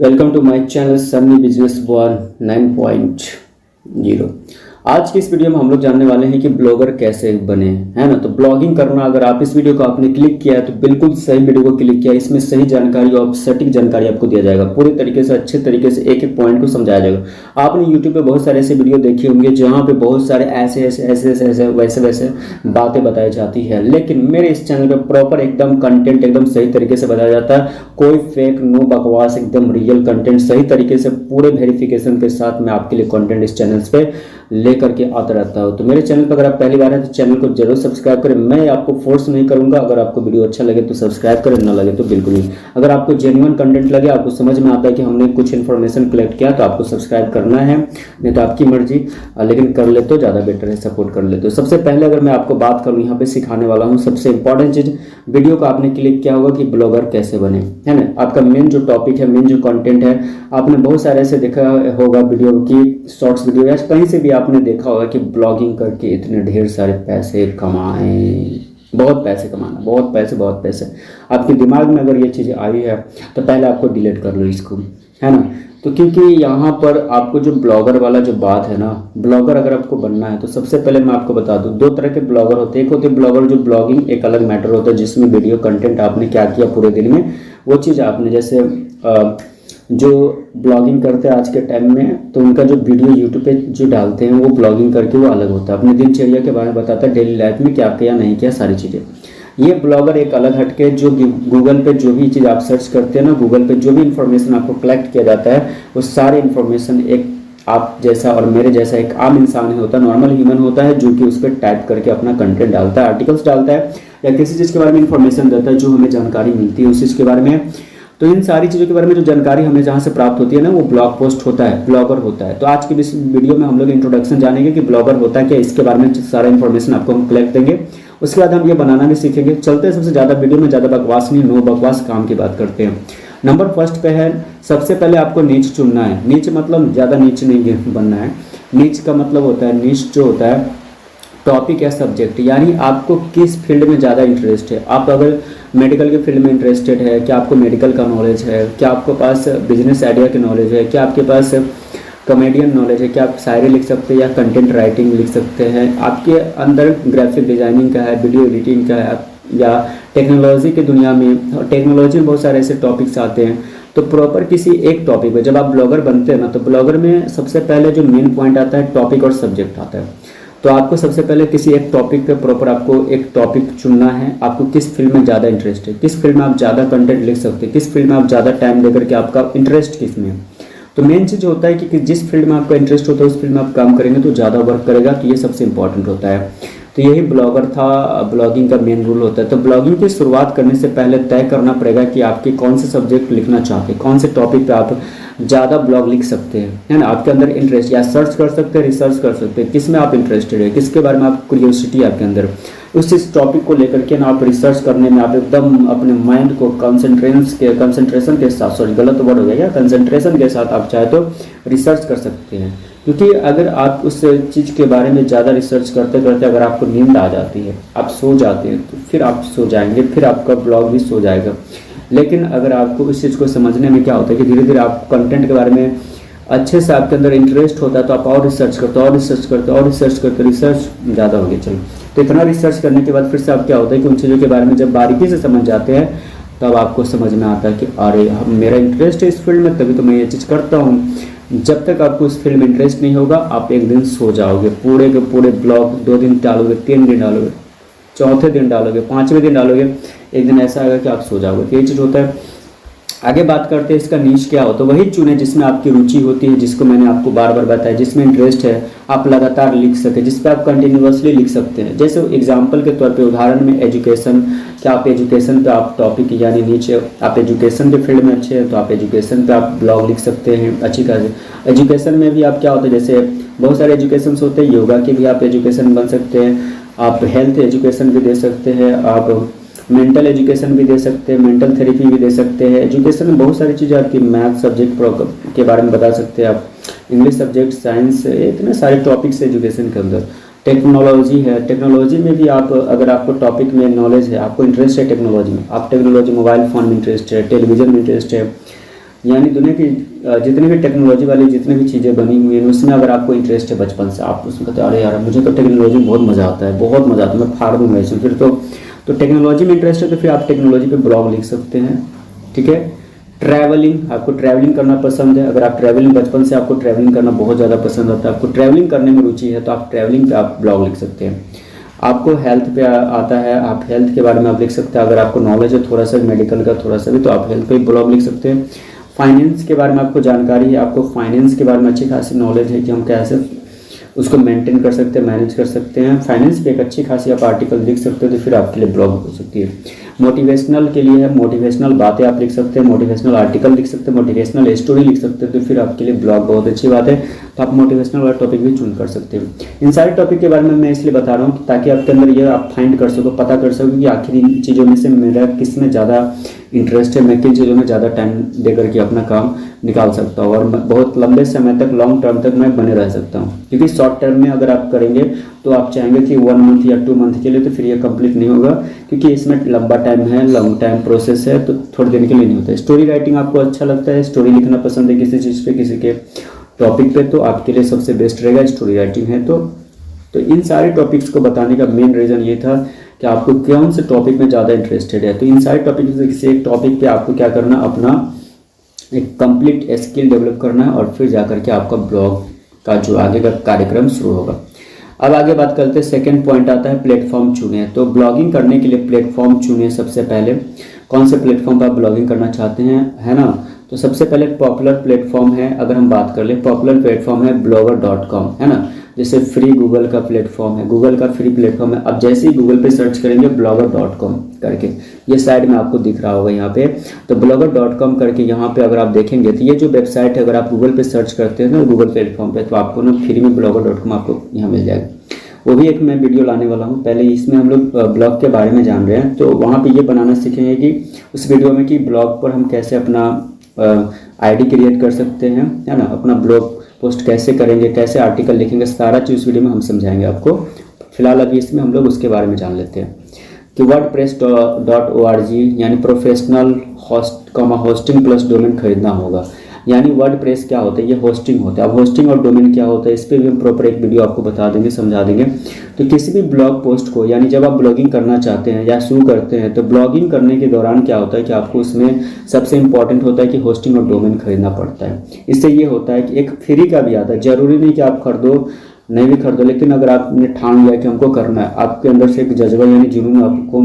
Welcome to my channel Sunny business 9.0। आज की इस वीडियो में हम लोग जानने वाले हैं कि ब्लॉगर कैसे बने, है ना। तो ब्लॉगिंग करना, अगर आप इस वीडियो को आपने क्लिक किया है तो बिल्कुल सही वीडियो को क्लिक किया। इसमें सही जानकारी और सटीक जानकारी आपको दिया जाएगा, पूरी तरीके से अच्छे तरीके से एक एक पॉइंट को समझाया जाएगा। आपने यूट्यूब पे बहुत सारे ऐसे वीडियो देखे होंगे जहाँ पे बहुत सारे ऐसे वैसे बातें बताई जाती है, लेकिन मेरे इस चैनल पर प्रॉपर एकदम कंटेंट एकदम सही तरीके से बताया जाता है। कोई फेक नो बकवास, एकदम रियल कंटेंट सही तरीके से पूरे वेरिफिकेशन के साथ मैं आपके लिए कंटेंट इस चैनल पे लेकर के आता रहता हूँ। तो मेरे चैनल पर अगर आप पहली बार हैं तो चैनल को जरूर सब्सक्राइब करें। मैं आपको फोर्स नहीं करूंगा, अगर आपको वीडियो अच्छा लगे तो सब्सक्राइब करें, ना लगे तो बिल्कुल नहीं। अगर आपको जेन्युइन कंटेंट लगे, आपको समझ में आता है कि हमने कुछ इन्फॉर्मेशन कलेक्ट किया, तो आपको सब्सक्राइब करना है, नहीं तो आपकी मर्जी, लेकिन कर ले तो ज़्यादा बेटर है, सपोर्ट कर ले तो। सबसे पहले अगर मैं आपको बात करूँ, यहाँ पे सिखाने वाला हूँ सबसे इंपॉर्टेंट चीज़, वीडियो को आपने क्लिक किया होगा कि ब्लॉगर कैसे बने, है ना। आपका मेन जो टॉपिक है, मेन जो कंटेंट है, आपने बहुत सारे ऐसे देखा होगा वीडियो की, शॉर्ट्स वीडियो या कहीं से भी आपने देखा होगा कि ब्लॉगिंग करके इतने ढेर सारे पैसे कमाए, बहुत पैसे कमाना, बहुत पैसे। आपके दिमाग में अगर ये चीज़ आई है तो पहले आपको डिलीट कर लो इसको, है ना। तो क्योंकि यहाँ पर आपको जो ब्लॉगर वाला जो बात है ना, ब्लॉगर अगर आपको बनना है तो सबसे पहले मैं आपको बता दूँ, दो तरह के ब्लॉगर होते हैं। एक होते ब्लॉगर जो ब्लॉगिंग, एक अलग मैटर होता है जिसमें वीडियो कंटेंट आपने क्या किया पूरे दिन में, वो चीज़ आपने, जैसे जो ब्लॉगिंग करते हैं आज के टाइम में, तो उनका जो वीडियो यूट्यूब पे जो डालते हैं वो ब्लॉगिंग करके वो अलग होता है, अपने दिनचर्या के बारे में बताता है, डेली लाइफ में क्या किया नहीं किया सारी चीज़ें। ये ब्लॉगर एक अलग हटके, जो गूगल पे जो भी चीज़ आप सर्च करते हैं ना, गूगल पे जो भी इंफॉर्मेशन आपको कलेक्ट किया जाता है, वो सारे इंफॉर्मेशन एक आप जैसा और मेरे जैसा एक आम इंसान होता है, नॉर्मल ह्यूमन होता है, जो कि उस पर टाइप करके अपना कंटेंट डालता है, आर्टिकल्स डालता है या किसी चीज़ के बारे में इंफॉर्मेशन देता है जो हमें जानकारी मिलती है उस चीज़ के बारे में। तो इन सारी चीज़ों के बारे में जो जानकारी हमें जहाँ से प्राप्त होती है ना, वो ब्लॉग पोस्ट होता है, ब्लॉगर होता है। तो आज की इस वीडियो में हम लोग इंट्रोडक्शन जानेंगे कि ब्लॉगर होता है क्या, इसके बारे में सारा इन्फॉर्मेशन आपको हम कलेक्ट देंगे। उसके बाद हम ये बनाना भी सीखेंगे। चलते हैं सबसे ज़्यादा वीडियो में, ज़्यादा बकवास नहीं, नो बकवास, काम की बात करते हैं। नंबर फर्स्ट पे है, सबसे पहले आपको नीच चुनना है। नीच मतलब ज़्यादा नीच नहीं बनना है। नीच का मतलब होता है, नीच जो होता है टॉपिक या सब्जेक्ट, यानी आपको किस फील्ड में ज़्यादा इंटरेस्ट है। आप अगर मेडिकल के फील्ड में इंटरेस्टेड है, क्या आपको मेडिकल का नॉलेज है, क्या आपके पास बिजनेस आइडिया की नॉलेज है, क्या आपके पास कॉमेडियन नॉलेज है, क्या आप शायरी लिख सकते हैं या कंटेंट राइटिंग लिख सकते हैं, आपके अंदर ग्राफिक डिज़ाइनिंग का है, वीडियो एडिटिंग का है, या टेक्नोलॉजी की दुनिया में, और टेक्नोलॉजी में बहुत सारे ऐसे टॉपिक्स आते हैं। तो प्रॉपर किसी एक टॉपिक में जब आप ब्लॉगर बनते हैं ना, तो ब्लॉगर में सबसे पहले जो मेन पॉइंट आता है टॉपिक और सब्जेक्ट आता है। तो आपको सबसे पहले किसी एक टॉपिक पे प्रॉपर आपको एक टॉपिक चुनना है। आपको किस फील्ड में ज़्यादा इंटरेस्ट है, किस फील्ड में आप ज़्यादा कंटेंट लिख सकते हैं, किस फील्ड में आप ज़्यादा टाइम देकर के आपका इंटरेस्ट किस में है। तो मेन चीज़ होता है कि जिस फील्ड में आपका इंटरेस्ट होता है उस फील्ड में आप काम करेंगे तो ज़्यादा वर्क करेगा, तो ये सबसे इंपॉर्टेंट होता है। तो यही ब्लॉगर था, ब्लॉगिंग का मेन रूल होता है। तो ब्लॉगिंग की शुरुआत करने से पहले तय करना पड़ेगा कि आपके कौन से सब्जेक्ट लिखना चाहते हैं, कौन से टॉपिक पे आप ज़्यादा ब्लॉग लिख सकते हैं, है ना। आपके अंदर इंटरेस्ट, या सर्च कर सकते हैं, रिसर्च कर सकते हैं, किस में आप इंटरेस्टेड है, किसके बारे में आप क्यूरियोसिटी है आपके अंदर, उस टॉपिक को लेकर के ना आप रिसर्च करने में आप एकदम अपने माइंड को कंसंट्रेशन के साथ, सॉरी गलत वर्ड हो गया, कंसंट्रेशन के साथ आप चाहे तो रिसर्च कर सकते हैं। क्योंकि अगर आप उस चीज़ के बारे में ज़्यादा रिसर्च करते करते अगर आपको नींद आ जाती है, आप सो जाते हैं, तो फिर आप सो जाएंगे, फिर आपका ब्लॉग भी सो जाएगा। लेकिन अगर आपको इस चीज़ को समझने में क्या होता है कि धीरे धीरे आप कंटेंट के बारे में अच्छे से आपके अंदर इंटरेस्ट होता है, तो आप और रिसर्च करते रिसर्च ज़्यादा हो गया। चलो, तो इतना रिसर्च करने के बाद फिर से आप क्या होता है कि उन चीज़ों के बारे में जब बारीकी से समझ जाते हैं, तब आपको समझ में आता है कि अरे मेरा इंटरेस्ट है इस फील्ड में, तभी तो मैं ये चीज़ करता हूँ। जब तक आपको उस फील्ड में इंटरेस्ट नहीं होगा, आप एक दिन सो जाओगे, पूरे के पूरे ब्लॉग 2 दिन डालोगे, 3 दिन डालोगे, चौथे दिन डालोगे, 5वें दिन डालोगे, एक दिन ऐसा आएगा कि आप सो जाओगे। तो ये चीज़ होता है। आगे बात करते हैं इसका नीश क्या हो। तो वही चुने जिसमें आपकी रुचि होती है, जिसको मैंने आपको बार बार बताया, जिसमें इंटरेस्ट है, आप लगातार लिख सके, जिस पे आप कंटिन्यूअसली लिख सकते हैं। जैसे एग्जांपल के तौर पे, उदाहरण में एजुकेशन, क्या आप एजुकेशन पे आप टॉपिक यानी नीचे आप एजुकेशन के फील्ड में अच्छे हैं तो आप एजुकेशन पे आप ब्लॉग लिख सकते हैं अच्छी खासी। एजुकेशन में भी आप क्या होता है, जैसे बहुत सारे एजुकेशन होते हैं, योगा के भी आप एजुकेशन बन सकते हैं, आप हेल्थ एजुकेशन भी दे सकते हैं, आप मेंटल एजुकेशन भी दे सकते हैं, मेंटल थेरेपी भी दे सकते हैं। एजुकेशन में बहुत सारी चीज़ें आती है, मैथ सब्जेक्ट के बारे में बता सकते हैं आप, इंग्लिश सब्जेक्ट, साइंस, इतने सारे टॉपिक्स एजुकेशन के अंदर। टेक्नोलॉजी है, टेक्नोलॉजी में भी आप, अगर आपको टॉपिक में नॉलेज है, आपको इंटरेस्ट है टेक्नोलॉजी में, आप टेक्नोलॉजी, मोबाइल फ़ोन में इंटरेस्ट है, टेलीविज़न में इंटरेस्ट है, यानी दुनिया की जितनी भी टेक्नोलॉजी वाली जितनी भी चीज़ें बनी हुई हैं उसमें अगर आपको इंटरेस्ट है बचपन से, आप उसमें कहते हैं अरे यार मुझे तो टेक्नोलॉजी में बहुत मज़ा आता है, बहुत मज़ा आता है, मैं फाड़ दूंगा इसमें, फिर तो टेक्नोलॉजी में इंटरेस्ट है तो फिर आप टेक्नोलॉजी पे ब्लॉग लिख सकते हैं। ठीक है। ट्रैवलिंग, आपको ट्रैवलिंग करना पसंद है, अगर आप ट्रैवलिंग बचपन से आपको ट्रैवलिंग करना बहुत ज़्यादा पसंद आता है, आपको ट्रैवलिंग करने में रुचि है तो आप ट्रैवलिंग पे आप ब्लॉग लिख सकते हैं। आपको हेल्थ पे आता है, आप हेल्थ के बारे में आप लिख सकते हैं, अगर आपको नॉलेज है थोड़ा सा मेडिकल का थोड़ा सा भी तो आप हेल्थ पे ब्लॉग लिख सकते हैं। फाइनेंस के बारे में आपको जानकारी है, आपको फाइनेंस के बारे में अच्छी खासी नॉलेज है कि हम कैसे उसको मेंटेन कर सकते हैं, मैनेज कर सकते हैं, फाइनेंस पे एक अच्छी खासी आप आर्टिकल लिख सकते हो तो फिर आपके लिए ब्लॉग हो सकती है। मोटिवेशनल के लिए है, मोटिवेशनल बातें आप लिख सकते हैं, मोटिवेशनल आर्टिकल लिख सकते हैं, मोटिवेशनल स्टोरी लिख सकते हैं तो फिर आपके लिए ब्लॉग बहुत अच्छी बात है। तो आप मोटिवेशनल वाला टॉपिक भी चुन कर सकते हैं। इन सारे टॉपिक के बारे में मैं इसलिए बता रहा हूँ ताकि आपके अंदर ये आप फाइंड कर सको, पता कर सको कि आखिर इन चीज़ों में से मेरा किस में ज़्यादा इंटरेस्ट है, मैं किन चीज़ों में ज़्यादा टाइम दे करके अपना काम निकाल सकता हूँ और बहुत लंबे समय तक, लॉन्ग टर्म तक मैं बने रह सकता हूँ। क्योंकि शॉर्ट टर्म में अगर आप करेंगे तो आप चाहेंगे कि 1 मंथ या 2 मंथ के लिए, तो फिर ये कंप्लीट नहीं होगा क्योंकि इसमें लंबा टाइम है, लॉन्ग टाइम प्रोसेस है, तो थोड़े दिन के लिए नहीं होता है। स्टोरी राइटिंग आपको अच्छा लगता है, स्टोरी लिखना पसंद है किसी चीज़ पे, किसी के टॉपिक पे, तो आपके लिए सबसे बेस्ट रहेगा स्टोरी राइटिंग है। तो इन सारे टॉपिक्स को बताने का मेन रीज़न ये था कि आपको कौन से टॉपिक में ज़्यादा इंटरेस्टेड है। तो इन सारे टॉपिक में से किसी एक टॉपिक पे आपको क्या करना, अपना एक कंप्लीट स्किल डेवलप करना है और फिर जाकर के आपका ब्लॉग का जो आगे का कार्यक्रम शुरू होगा। अब आगे बात करते हैं, सेकंड पॉइंट आता है प्लेटफॉर्म चुने। तो ब्लॉगिंग करने के लिए प्लेटफॉर्म चुने। सबसे पहले कौन से प्लेटफॉर्म पर आप ब्लॉगिंग करना चाहते हैं, है ना। तो सबसे पहले पॉपुलर प्लेटफॉर्म है, अगर हम बात कर ले पॉपुलर प्लेटफॉर्म है blogger.com, है ना। जैसे फ्री गूगल का प्लेटफॉर्म है, गूगल का फ्री प्लेटफॉर्म है। अब जैसे ही गूगल पे सर्च करेंगे blogger.com करके, ये साइड में आपको दिख रहा होगा यहाँ पे, तो blogger.com करके यहाँ पे अगर आप देखेंगे तो ये जो वेबसाइट है, अगर आप गूगल पे सर्च करते हैं ना गूगल प्लेटफॉर्म पे, तो आपको ना फ्री में blogger.com आपको यहाँ मिल जाएगा। वो भी एक मैं वीडियो लाने वाला हूँ। पहले इसमें हम लोग ब्लॉग के बारे में जान रहे हैं, तो वहाँ पे ये बनाना सीखेंगे कि उस वीडियो में कि ब्लॉग पर हम कैसे अपना आईडी क्रिएट कर सकते हैं, है ना, अपना ब्लॉग पोस्ट कैसे करेंगे, कैसे आर्टिकल लिखेंगे, सारा चीज़ उस वीडियो में हम समझाएंगे आपको। फिलहाल अभी इसमें हम लोग उसके बारे में जान लेते हैं कि wordpress.org यानी प्रोफेशनल होस्टिंग प्लस डोमेन खरीदना होगा। यानी वर्डप्रेस क्या होता है, ये होस्टिंग होता है। अब होस्टिंग और डोमेन क्या होता है इस पर भी हम प्रॉपर एक वीडियो आपको बता देंगे, समझा देंगे। तो किसी भी ब्लॉग पोस्ट को, यानी जब आप ब्लॉगिंग करना चाहते हैं या शुरू करते हैं, तो ब्लॉगिंग करने के दौरान क्या होता है कि आपको उसमें सबसे इंपॉर्टेंट होता है कि होस्टिंग और डोमेन खरीदना पड़ता है। इससे ये होता है कि एक फ्री का भी आता है, जरूरी नहीं कि आप खरीदो, नहीं भी खरीदो, लेकिन अगर आपने ठान लिया कि हमको करना है, आपके अंदर से एक जज्बा यानी जुनून, आपको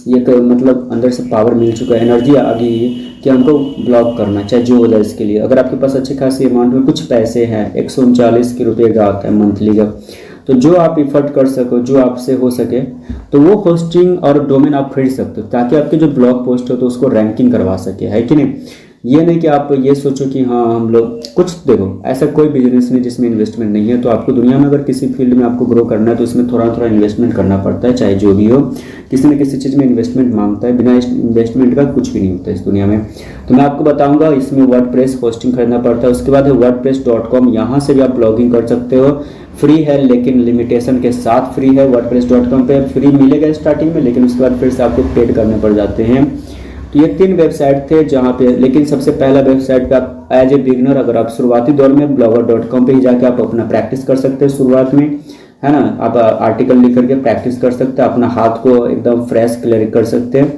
ये मतलब अंदर से पावर मिल चुका है, एनर्जी आ गई है कि हमको ब्लॉग करना, चाहे जो हो जाए इसके लिए। अगर आपके पास अच्छे खासी अमाउंट में कुछ पैसे हैं, 139 रुपये का आता है मंथली का, तो जो आप इफर्ट कर सको, जो आपसे हो सके, तो वो होस्टिंग और डोमेन आप खरीद सकते हो ताकि आपके जो ब्लॉग पोस्ट हो तो उसको रैंकिंग करवा सके, है कि नहीं। ये नहीं कि आप ये सोचो कि हाँ हम लोग कुछ, देखो ऐसा कोई बिजनेस नहीं जिसमें इन्वेस्टमेंट नहीं है। तो आपको दुनिया में अगर किसी फील्ड में आपको ग्रो करना है तो उसमें थोड़ा थोड़ा इन्वेस्टमेंट करना पड़ता है, चाहे जो भी हो, किसी न किसी चीज़ में इन्वेस्टमेंट मांगता है, बिना इन्वेस्टमेंट का कुछ भी नहीं होता इस दुनिया में। तो मैं आपको बताऊंगा, इसमें वर्डप्रेस होस्टिंग खरीदना पड़ता है। उसके बाद है wordpress.com, यहाँ से भी आप ब्लॉगिंग कर सकते हो, फ्री है लेकिन लिमिटेशन के साथ फ्री है। wordpress.com पे फ्री मिलेगा स्टार्टिंग में, लेकिन उसके बाद फिर से आपको पेड करने पड़ जाते हैं। तो ये 3 वेबसाइट थे जहाँ पे, लेकिन सबसे पहला वेबसाइट पे आप एज ए बिगनर, अगर आप शुरुआती दौर में blogger.com पे ही जाके आप अपना प्रैक्टिस कर सकते हैं शुरुआत में, है ना। आप आर्टिकल लिख करके प्रैक्टिस कर सकते हैं, अपना हाथ को एकदम फ्रेश क्लियर कर सकते हैं।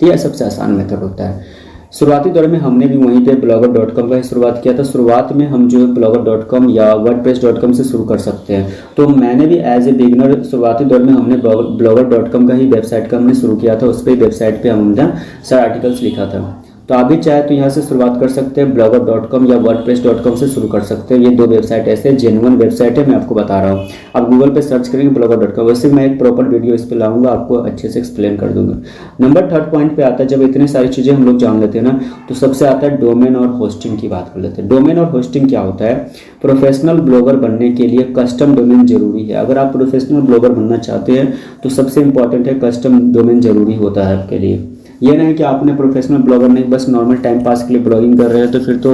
तो यह सबसे आसान मेथड होता है। शुरुआती दौर में हमने भी वहीं पे blogger.com का ही शुरुआत किया था। शुरुआत में हम जो है blogger.com या wordpress.com से शुरू कर सकते हैं। तो मैंने भी एज ए बिगनर शुरुआती दौर में हमने blogger.com का ही वेबसाइट का हमने शुरू किया था। उस पर वेबसाइट पे हमने सारे आर्टिकल्स लिखा था। तो आप भी चाहे तो यहाँ से शुरुआत कर सकते हैं, blogger.com या wordpress.com से शुरू कर सकते हैं। ये 2 वेबसाइट ऐसे जेन्युइन वेबसाइट है, मैं आपको बता रहा हूँ। आप गूगल पे सर्च करेंगे blogger.com, वैसे मैं एक प्रॉपर वीडियो इस पर लाऊंगा, आपको अच्छे से एक्सप्लेन कर दूंगा। नंबर 3 पॉइंट पे आता है, जब इतनी सारी चीज़ें हम लोग जान लेते हैं ना, तो सबसे आता है डोमेन और होस्टिंग की बात कर लेते हैं। डोमेन और होस्टिंग क्या होता है, प्रोफेशनल ब्लॉगर बनने के लिए कस्टम डोमेन जरूरी है। अगर आप प्रोफेशनल ब्लॉगर बनना चाहते हैं तो सबसे इंपॉर्टेंट है कस्टम डोमेन जरूरी होता है आपके लिए। ये नहीं कि आपने प्रोफेशनल ब्लॉगर नहीं, बस नॉर्मल टाइम पास के लिए ब्लॉगिंग कर रहे हैं तो फिर तो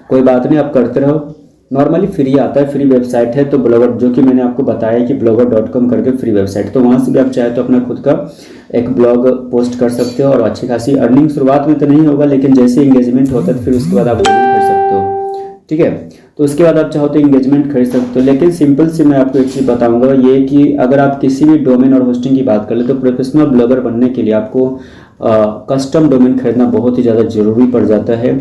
कोई बात नहीं, आप करते रहो, नॉर्मली फ्री आता है, फ्री वेबसाइट है। तो ब्लॉगर जो कि मैंने आपको बताया कि blogger.com करके फ्री वेबसाइट, तो वहाँ से भी आप चाहे तो अपना खुद का एक ब्लॉग पोस्ट कर सकते हो और अच्छी खासी अर्निंग शुरुआत में तो नहीं होगा, लेकिन जैसे इंगेजमेंट होता है तो फिर उसके बाद आप अर्निंग कर सकते हो। ठीक है, तो उसके बाद आप चाहो तो इंगेजमेंट खरीद सकते हो। लेकिन सिंपल से मैं आपको एक चीज़ बताऊंगा, ये कि अगर आप किसी भी डोमेन और होस्टिंग की बात कर ले तो प्रोफेशनल ब्लॉगर बनने के लिए आपको कस्टम डोमेन खरीदना बहुत ही ज़्यादा ज़रूरी पड़ जाता है।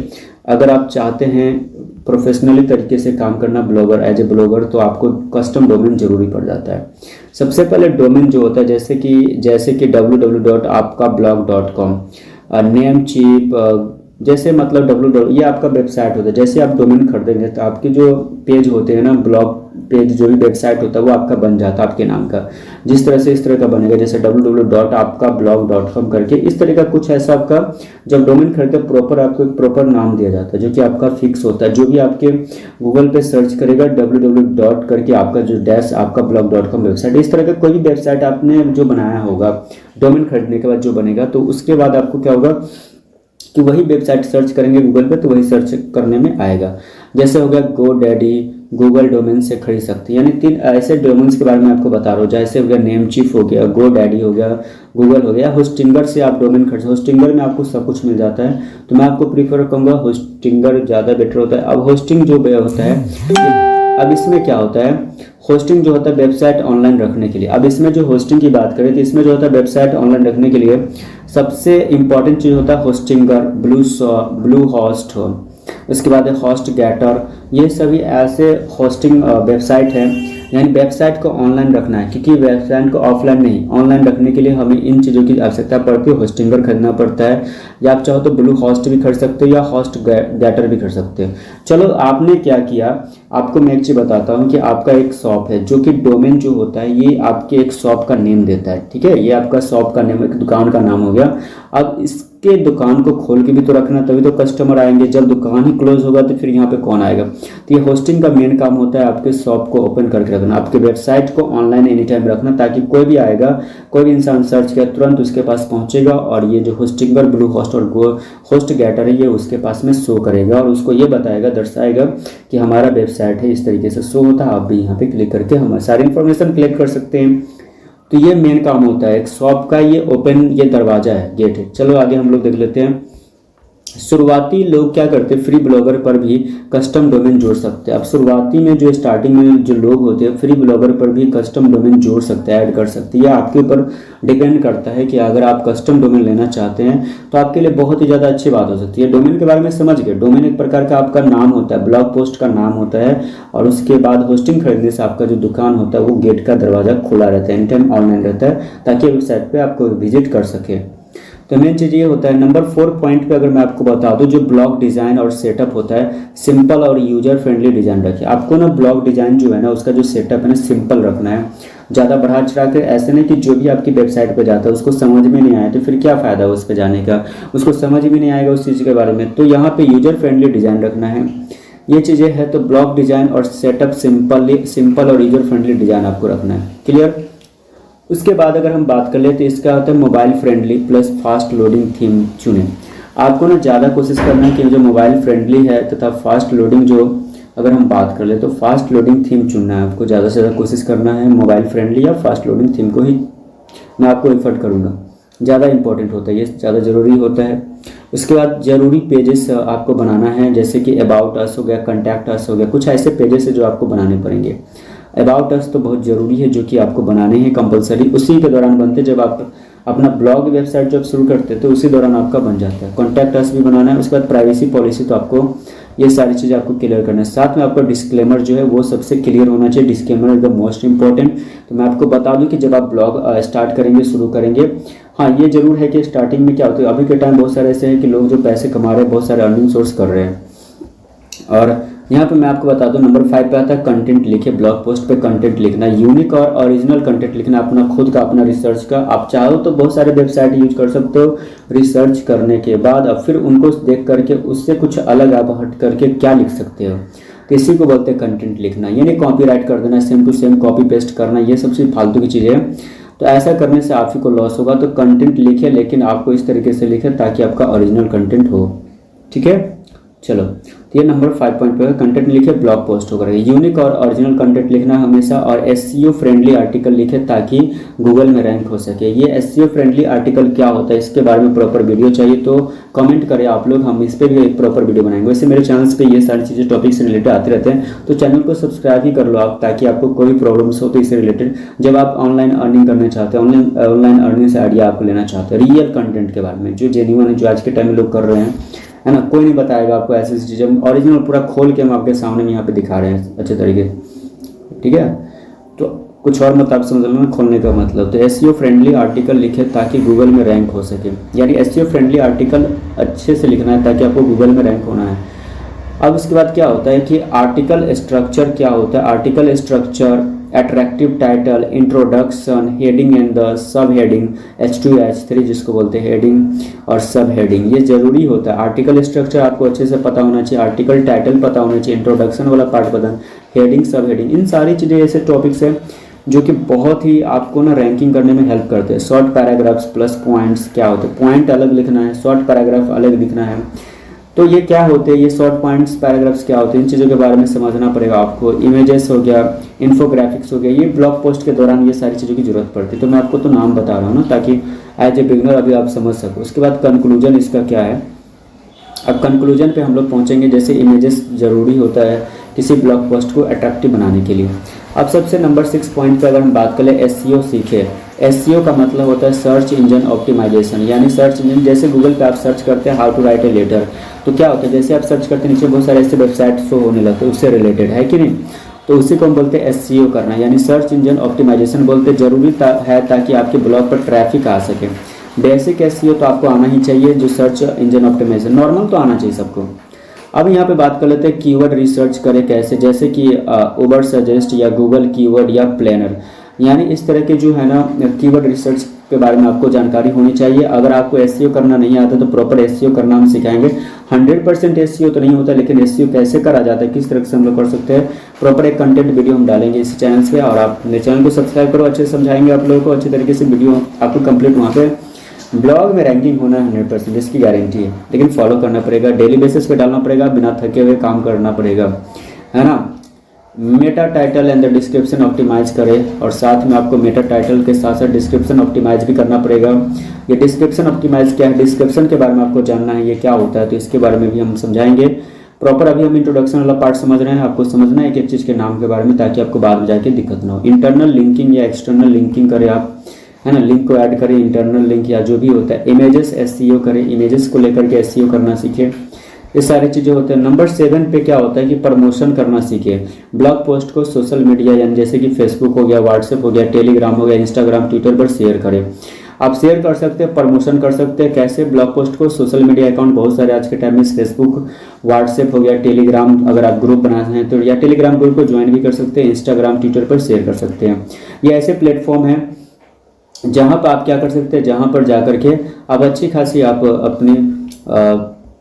अगर आप चाहते हैं प्रोफेशनली तरीके से काम करना ब्लॉगर, एज ए ब्लॉगर, तो आपको कस्टम डोमेन ज़रूरी पड़ जाता है। सबसे पहले डोमेन जो होता है जैसे कि www.आपकाblog.com, नेम चीप, जैसे मतलब ये आपका वेबसाइट होता है। जैसे आप डोमेन खरीदेंगे तो आपके जो पेज होते हैं ना, ब्लॉग पेज, जो भी वेबसाइट होता है वो आपका बन जाता है आपके नाम का। जिस तरह से इस तरह का बनेगा, जैसे www.आपकाblog.com करके, इस तरह का कुछ ऐसा आपका जब डोमेन खरीदते प्रॉपर आपको एक प्रॉपर नाम दिया जाता है जो कि आपका फिक्स होता है। जो भी आपके गूगल पे सर्च करेगा www. करके आपका जो डैश आपकाblog.com वेबसाइट, इस तरह का कोई भी वेबसाइट आपने जो बनाया होगा डोमेन खरीदने के बाद जो बनेगा, तो उसके बाद आपको क्या होगा कि वही वेबसाइट सर्च करेंगे गूगल पे तो वही सर्च करने में आएगा। जैसे हो गया GoDaddy, गूगल डोमेन से खरीद सकते हैं। यानी 3 ऐसे डोमेन्स के बारे में आपको बता रहा हूँ। जैसे हो गया नेमचीफ हो गया, GoDaddy हो गया, गूगल हो गया। होस्टिंगर से आप डोमेन खरीद, होस्टिंगर में आपको सब कुछ मिल जाता है, तो मैं आपको प्रीफर करूँगा होस्टिंगर ज़्यादा बेटर होता है। अब होस्टिंग जो होता है, अब इसमें क्या होता है, होस्टिंग जो होता है वेबसाइट ऑनलाइन रखने के लिए। अब इसमें जो होस्टिंग की बात करें तो इसमें जो होता है वेबसाइट ऑनलाइन रखने के लिए सबसे इंपॉर्टेंट चीज़ होता है होस्टिंगर, ब्लू होस्ट हो, उसके बाद है होस्ट गेटर। ये सभी ऐसे होस्टिंग वेबसाइट हैं, यानी वेबसाइट को ऑनलाइन रखना है, क्योंकि वेबसाइट को ऑफलाइन नहीं ऑनलाइन रखने के लिए हमें इन चीज़ों की आवश्यकता पड़ती है। होस्टिंगर खरीदना पड़ता है, या आप चाहो तो ब्लू होस्ट भी खरीद सकते हो या होस्ट गेटर भी खरीद सकते हो। चलो आपने क्या किया, आपको मैं एक चीज़ बताता हूँ कि आपका एक शॉप है, जो कि डोमेन जो होता है ये आपके एक शॉप का नेम देता है। ठीक है, ये आपका शॉप का नेम, एक दुकान का नाम हो गया। अब इसके दुकान को खोल के भी तो रखना, तभी तो कस्टमर आएंगे। जब दुकान ही क्लोज होगा तो फिर यहाँ पे कौन आएगा। तो ये होस्टिंग का मेन काम होता है आपके शॉप को ओपन करके रखना, आपके वेबसाइट को ऑनलाइन एनी टाइम रखना, ताकि कोई भी आएगा, कोई भी इंसान सर्च किया तुरंत उसके पास पहुंचेगा और ये जो होस्टिंगर, ब्लू होस्ट और होस्ट गेटर है ये उसके पास में शो करेगा और उसको ये बताएगा, दर्शाएगा कि हमारा वेबसाइट है। इस तरीके से शो होता है। आप भी यहाँ पे क्लिक करके हमारी सारी इन्फॉर्मेशन कलेक्ट कर सकते हैं। तो ये मेन काम होता है एक शॉप का, ये ओपन, ये दरवाजा है, गेट है। चलो आगे हम लोग देख लेते हैं। शुरुआती लोग क्या करते हैं, फ्री ब्लॉगर पर भी कस्टम डोमेन जोड़ सकते हैं। अब शुरुआती में जो स्टार्टिंग में जो लोग होते हैं फ्री ब्लॉगर पर भी कस्टम डोमेन जोड़ सकते हैं, ऐड कर सकते हैं। यह आपके ऊपर डिपेंड करता है कि अगर आप कस्टम डोमेन लेना चाहते हैं तो आपके लिए बहुत ही ज़्यादा अच्छी बात हो सकती है। डोमेन के बारे में समझ गए, डोमेन एक प्रकार का आपका नाम होता है, ब्लॉग पोस्ट का नाम होता है, और उसके बाद होस्टिंग खरीदने से आपका जो दुकान होता है वो गेट का दरवाजा खुला रहता है, एनी टाइम ऑनलाइन रहता है, ताकि वेबसाइट पर आपको विजिट कर सके। तो मेन चीज़ ये होता है। नंबर 4 पॉइंट पे अगर मैं आपको बता दूं, जो ब्लॉग डिज़ाइन और सेटअप होता है, सिंपल और यूजर फ्रेंडली डिज़ाइन रखिए। आपको ना ब्लॉग डिज़ाइन जो है ना उसका जो सेटअप है ना सिंपल रखना है, ज़्यादा बढ़ा चढ़ा कर ऐसे नहीं कि जो भी आपकी वेबसाइट पे जाता है उसको समझ में नहीं आया तो फिर क्या फ़ायदा उस पर जाने का, उसको समझ भी नहीं आएगा उस चीज़ के बारे में। तो यहाँ पे यूजर फ्रेंडली डिज़ाइन रखना है, ये चीज़ें है। तो ब्लॉग डिज़ाइन और सेटअप सिंपल और यूजर फ्रेंडली डिज़ाइन आपको रखना है। क्लियर। उसके बाद अगर हम बात कर ले तो इसका होता है mobile friendly plus fast loading theme चुनें। आपको ना ज़्यादा कोशिश करना है कि जो मोबाइल फ्रेंडली है तथा फास्ट लोडिंग, जो अगर हम बात कर ले तो फास्ट लोडिंग थीम चुनना है। आपको ज़्यादा से ज़्यादा कोशिश करना है मोबाइल फ्रेंडली या फास्ट लोडिंग थीम को ही मैं आपको रिफर करूँगा, ज़्यादा इंपॉर्टेंट होता है, ये ज़्यादा ज़रूरी होता है। उसके बाद ज़रूरी पेजेस आपको बनाना है, जैसे कि अबाउट अस हो गया, कॉन्टैक्ट अस हो गया, कुछ ऐसे पेजेस है जो आपको बनाने पड़ेंगे। अबाउट अस तो बहुत ज़रूरी है, जो कि आपको बनाने हैं कंपलसरी, उसी के दौरान बनते जब आप अपना ब्लॉग वेबसाइट जब शुरू करते तो उसी दौरान आपका बन जाता है। कॉन्टैक्ट अस भी बनाना है। उसके बाद प्राइवेसी पॉलिसी, तो आपको ये सारी चीज़ें आपको क्लियर करना है। साथ में आपका डिस्क्लेमर जो है वो सबसे क्लियर होना चाहिए। Disclaimer is the most important. तो मैं आपको बता दूं कि जब आप ब्लॉग स्टार्ट करेंगे, शुरू करेंगे, हाँ ये जरूर है कि स्टार्टिंग में क्या होता है, अभी के टाइम बहुत सारे ऐसे हैं कि लोग जो पैसे कमा रहे हैं, बहुत सारे अर्निंग सोर्स कर रहे हैं। और यहाँ पे मैं आपको बता दूं नंबर 5 पे आता है कंटेंट लिखिए। ब्लॉग पोस्ट पे कंटेंट लिखना, यूनिक और ओरिजिनल कंटेंट लिखना, अपना खुद का, अपना रिसर्च का। आप चाहो तो बहुत सारे वेबसाइट यूज कर सकते हो, रिसर्च करने के बाद अब फिर उनको देख करके उससे कुछ अलग आप हट करके क्या लिख सकते हो, तो इसी को बोलते हैं कंटेंट लिखना। यानी कॉपीराइट कर देना, same to same copy paste करना, ये सबसे फालतू की चीज़ें हैं। तो ऐसा करने से आप ही को लॉस होगा। तो कंटेंट लिखे, लेकिन आपको इस तरीके से लिखे ताकि आपका ओरिजिनल कंटेंट हो। ठीक है, चलो तो ये नंबर 5 पॉइंट पे कंटेंट लिखे ब्लॉग पोस्ट होकर यूनिक और ओरिजिनल कंटेंट लिखना हमेशा, और एसईओ फ्रेंडली आर्टिकल लिखे ताकि गूगल में रैंक हो सके। ये एसईओ फ्रेंडली आर्टिकल क्या होता है, इसके बारे में प्रॉपर वीडियो चाहिए तो कमेंट करें आप लोग, हम इस पर भी एक प्रॉपर वीडियो बनाएंगे। वैसे मेरे चैनल्स पे ये सारी चीज़ें टॉपिक से रिलेटेड आते रहते हैं, तो चैनल को सब्सक्राइब ही कर लो आप, ताकि आपको कोई प्रॉब्लम्स हो तो इससे रिलेटेड, जब आप ऑनलाइन अर्निंग करना चाहते हैं, ऑनलाइन अर्निंग से आइडिया आपको लेना चाहते हैं, रियल कंटेंट के बारे में जो जेन्युइन है, जो आज के टाइम में लोग कर रहे हैं, है ना। कोई नहीं बताएगा आपको ऐसी चीज़ें, ओरिजिनल पूरा खोल के हम आपके सामने में यहाँ पे दिखा रहे हैं अच्छे तरीके, ठीक है। तो कुछ और मत आप समझ लो खोलने का मतलब। तो एसईओ फ्रेंडली आर्टिकल लिखे ताकि गूगल में रैंक हो सके, यानी एसईओ फ्रेंडली आर्टिकल अच्छे से लिखना है ताकि आपको गूगल में रैंक होना है। अब उसके बाद क्या होता है कि आर्टिकल स्ट्रक्चर क्या होता है। Article structure, attractive title, introduction, heading and the sub heading, H2 H3 जिसको बोलते हैं, हेडिंग और सब हेडिंग, ये जरूरी होता है। आर्टिकल स्ट्रक्चर आपको अच्छे से पता होना चाहिए, आर्टिकल टाइटल पता होना चाहिए, इंट्रोडक्शन वाला पार्ट पता, हेडिंग सब हेडिंग, इन सारी चीज़ें ऐसे टॉपिक्स हैं जो कि बहुत ही आपको ना रैंकिंग करने में हेल्प करते हैं। शॉर्ट पैराग्राफ्स प्लस पॉइंट्स क्या होते हैं, पॉइंट अलग लिखना है, शॉर्ट पैराग्राफ अलग लिखना है। तो ये क्या होते हैं, ये शॉर्ट पॉइंट्स पैराग्राफ्स क्या होते हैं, इन चीज़ों के बारे में समझना पड़ेगा आपको। इमेजेस हो गया, इन्फोग्राफिक्स हो गया, ये ब्लॉग पोस्ट के दौरान ये सारी चीज़ों की जरूरत पड़ती है। तो मैं आपको तो नाम बता रहा हूँ ना, ताकि एज ए बिगनर अभी आप समझ सको। उसके बाद कंक्लूजन इसका क्या है। अब कंक्लूजन पे हम लोग पहुँचेंगे। जैसे इमेजेस ज़रूरी होता है किसी ब्लॉग पोस्ट को अट्रैक्टिव बनाने के लिए। अब सबसे नंबर 6 पॉइंट पे अगर हम बात करें, एसईओ सीखे। एसईओ का मतलब होता है सर्च इंजन ऑप्टिमाइजेशन, यानी सर्च इंजन, जैसे गूगल पे आप सर्च करते हैं how to write a letter, तो क्या होता है, जैसे आप सर्च करते हैं नीचे बहुत सारे ऐसे वेबसाइट शो होने लगते हैं उससे रिलेटेड, है कि नहीं। तो उसी को हम बोलते हैं एसईओ करना, यानी सर्च इंजन ऑप्टिमाइजेशन बोलते हैं। जरूरी है ताकि आपके ब्लॉग पर ट्रैफिक आ सके। बेसिक एसईओ तो आपको आना ही चाहिए, जो सर्च इंजन ऑप्टिमाइजेशन नॉर्मल तो आना चाहिए सबको। अब यहाँ पे बात कर लेते हैं कीवर्ड रिसर्च करें कैसे, जैसे कि उबर सजेस्ट या गूगल कीवर्ड या प्लानर, यानी इस तरह के जो है ना कीवर्ड रिसर्च के बारे में आपको जानकारी होनी चाहिए। अगर आपको एसईओ करना नहीं आता तो प्रॉपर एसईओ करना हम सिखाएंगे। 100% एसईओ तो नहीं होता, लेकिन एसईओ कैसे करा जाता है, किस तरह से हम लोग कर सकते हैं, प्रॉपर एक कंटेंट वीडियो हम डालेंगे इस चैनल से। और आप मेरे चैनल को सब्सक्राइब करो, अच्छे से समझाएंगे आप लोगों को, अच्छे तरीके से वीडियो आपको कंप्लीट वहाँ पे ब्लॉग में रैंकिंग होना है 100%, इसकी गारंटी है। लेकिन फॉलो करना पड़ेगा, डेली बेसिस पे डालना पड़ेगा, बिना थके हुए काम करना पड़ेगा, है ना। Meta title and the description optimise करें, और साथ में आपको मेटा टाइटल के साथ साथ डिस्क्रिप्शन ऑप्टिमाइज भी करना पड़ेगा। ये डिस्क्रिप्शन ऑप्टिमाइज क्या है, डिस्क्रिप्शन के बारे में आपको जानना है ये क्या होता है, तो इसके बारे में भी हम समझाएंगे प्रॉपर। अभी हम इंट्रोडक्शन वाला पार्ट समझ रहे हैं, आपको समझना है एक चीज़ के नाम के बारे में, ताकि आपको बाद में जाके दिक्कत ना हो। इंटरनल लिंकिंग या एक्सटर्नल लिंकिंग करें आप, है ना, लिंक को ऐड करें, इंटरनल लिंक या जो भी होता है। इमेजेस एसईओ करें, इमेजेस को लेकर के एसईओ करना सीखें, ये सारी चीज़ें होते हैं। नंबर 7 पे क्या होता है कि प्रमोशन करना सीखे। ब्लॉग पोस्ट को सोशल मीडिया, यानी जैसे कि फेसबुक हो गया, व्हाट्सएप हो गया, टेलीग्राम हो गया, इंस्टाग्राम, ट्विटर पर शेयर करें। आप शेयर कर सकते हैं, प्रमोशन कर सकते हैं। कैसे, ब्लॉग पोस्ट को सोशल मीडिया अकाउंट बहुत सारे आज के टाइम में, फेसबुक, व्हाट्सएप हो गया, टेलीग्राम, अगर आप ग्रुप बनाते हैं तो, या टेलीग्राम ग्रुप को ज्वाइन भी कर सकते हैं, इंस्टाग्राम, ट्विटर पर शेयर कर सकते हैं। ये ऐसे प्लेटफॉर्म हैं जहाँ पर आप क्या कर सकते हैं, जहाँ पर जाकर के आप अच्छी खासी आप अपनी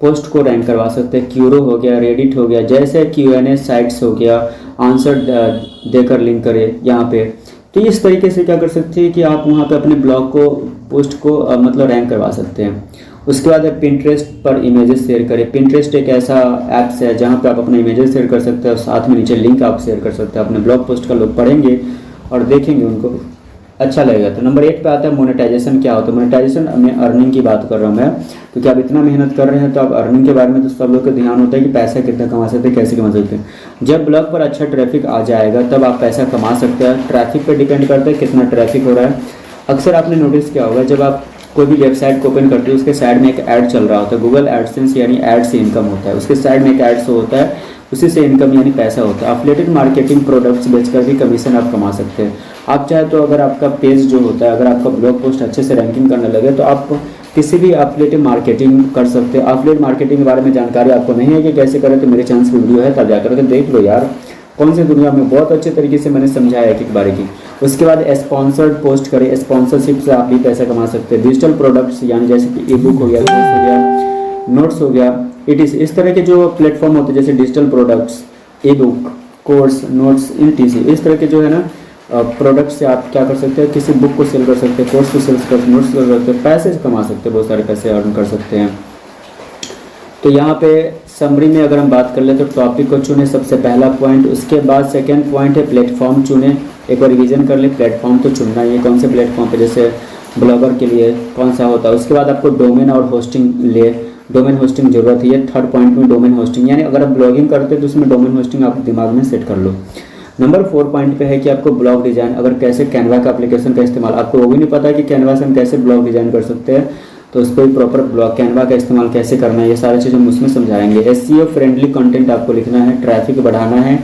पोस्ट को रैंक करवा सकते हैं। क्यूरो हो गया, रेडिट हो गया, जैसे Q&A साइट्स हो गया, आंसर देकर लिंक करें यहाँ पे। तो इस तरीके से क्या कर सकते हैं कि आप वहाँ पे अपने ब्लॉग को, पोस्ट को मतलब रैंक करवा सकते हैं। उसके बाद पिंटरेस्ट पर इमेजेस शेयर करें। पिंटरेस्ट एक ऐसा ऐप्स है जहाँ पे आप अपने इमेजेस शेयर कर सकते हैं, और साथ में नीचे लिंक आप शेयर कर सकते हैं। अपने ब्लॉग पोस्ट का लोग पढ़ेंगे और देखेंगे, उनको अच्छा लगेगा। तो नंबर 8 पे आता है मोनेटाइजेशन क्या होता है। मोनेटाइजेशन में अर्निंग की बात कर रहा हूँ मैं, क्योंकि आप इतना मेहनत कर रहे हैं तो आप अर्निंग के बारे में तो सब लोग का ध्यान होता है कि पैसा कितना कमा सकते हैं, कैसे कमा सकते हैं। जब ब्लॉग पर अच्छा ट्रैफिक आ जाएगा तब आप पैसा कमा सकते हैं। ट्रैफिक पर डिपेंड करता है कितना ट्रैफिक हो रहा है। अक्सर आपने नोटिस किया होगा, जब आप कोई भी वेबसाइट को ओपन करते हो उसके साइड में एक ऐड चल रहा होता है। गूगल एडसेंस यानी ऐड से इनकम होता है, उसके साइड में एक ऐड शो होता है, उसी से इनकम यानी पैसा होता है। एफिलिएटेड मार्केटिंग प्रोडक्ट्स बेचकर भी कमीशन आप कमा सकते हैं। आप चाहे तो अगर आपका पेज जो होता है, अगर आपका ब्लॉग पोस्ट अच्छे से रैंकिंग करने लगे तो आप किसी भी एफिलिएटेड मार्केटिंग कर सकते हैं। एफिलिएटेड मार्केटिंग के बारे में जानकारी आपको नहीं है कि कैसे करें, तो मेरे चैनल की वीडियो है, तब जाकर के देख लो यार, कौन सी दुनिया में बहुत अच्छे तरीके से मैंने समझाया है एक बारे की। उसके बाद स्पॉन्सर्ड पोस्ट करें, स्पॉन्सरशिप से आप भी पैसा कमा सकते हैं। डिजिटल प्रोडक्ट्स यानी जैसे कि ई बुक हो गया, कोर्स हो गया, नोट्स हो गया, इस तरह के जो प्लेटफॉर्म होते हैं, जैसे डिजिटल प्रोडक्ट्स, ई बुक, कोर्स, नोट्स, इस तरह के जो है ना प्रोडक्ट से आप क्या कर सकते हैं, किसी बुक को सेल कर सकते हैं, कोर्स को सेल कर, नोट्स कर सकते हैं, पैसे कमा सकते हैं, बहुत सारे पैसे अर्न कर सकते हैं। तो यहाँ पे समरी में अगर हम बात कर ले तो टॉपिक को चुने, सबसे पहला पॉइंट। उसके बाद सेकंड पॉइंट है प्लेटफॉर्म चुने। एक बार रिवीजन कर ले, प्लेटफॉर्म तो चुनना ही है, कौन से प्लेटफॉर्म पे, जैसे ब्लॉगर के लिए कौन सा होता है। उसके बाद आपको डोमेन और होस्टिंग ले, डोमेन होस्टिंग जरूरत है। थर्ड पॉइंट में डोमेन होस्टिंग, यानी अगर आप ब्लॉगिंग करते हैं तो उसमें डोमेन होस्टिंग आप दिमाग में सेट कर लो। नंबर 4 पॉइंट पे है कि आपको ब्लॉग डिज़ाइन, अगर कैसे कैनवा का एप्लीकेशन का इस्तेमाल, आपको वो भी नहीं पता है कि कैनवा से हम कैसे ब्लॉग डिज़ाइन कर सकते हैं, तो उस पर प्रॉपर ब्लॉग कैनवा का इस्तेमाल कैसे करना है, ये सारी चीज़ हम उसमें समझाएंगे। एसईओ फ्रेंडली कंटेंट आपको लिखना है, ट्रैफिक बढ़ाना है।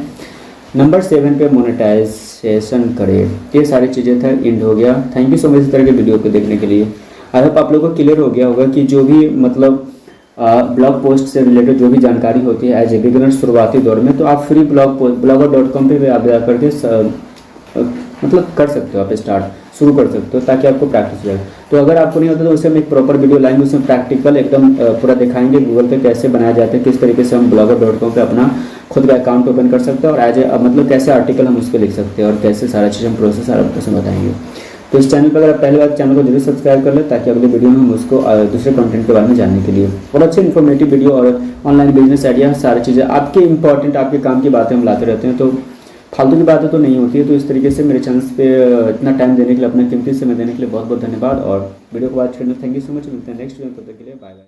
नंबर 7 पे मोनेटाइजेशन करें। ये सारी चीज़ें था, एंड हो गया। थैंक यू सो मच इस तरह के वीडियो को देखने के लिए। आई होप आप लोगों को क्लियर हो गया होगा कि जो भी मतलब ब्लॉग पोस्ट से रिलेटेड जो भी जानकारी होती है एज ए बिगिनर शुरुआती दौर में, तो आप फ्री blogger.com पे आप जा करके मतलब कर सकते हो, आप शुरू कर सकते हो ताकि आपको प्रैक्टिस हो जाए। तो अगर आपको नहीं होता तो उससे हम एक प्रॉपर वीडियो लाएंगे, उसमें प्रैक्टिकल एकदम पूरा दिखाएंगे गूगल पे कैसे बनाया जाता है, किस तरीके से हम blogger.com पे अपना खुद का अकाउंट ओपन कर सकते हैं और एज ए मतलब कैसे आर्टिकल हम उस पर लिख सकते हैं और कैसे सारा चीज़ हम प्रोसेस आपको बताएंगे। तो इस चैनल पर अगर आप पहली बार चैनल को जरूर सब्सक्राइब कर ले ताकि अगले वीडियो में हम उसको दूसरे कंटेंट के बारे में जानने के लिए और अच्छे इन्फॉर्मेटिव वीडियो और ऑनलाइन बिजनेस आइडिया सारी चीज़ें आपके इंपॉर्टेंट आपके काम की बातें हम लाते रहते हैं। तो फालतू की बातें तो नहीं होती है। तो इस तरीके से मेरे चैनल पे इतना टाइम देने के लिए, अपना कीमती समय देने के लिए बहुत बहुत धन्यवाद और वीडियो को वॉच करने थैंक यू सो मच। मिलते हैं नेक्स्ट वीडियो में, तब तक के लिए बाय बाय।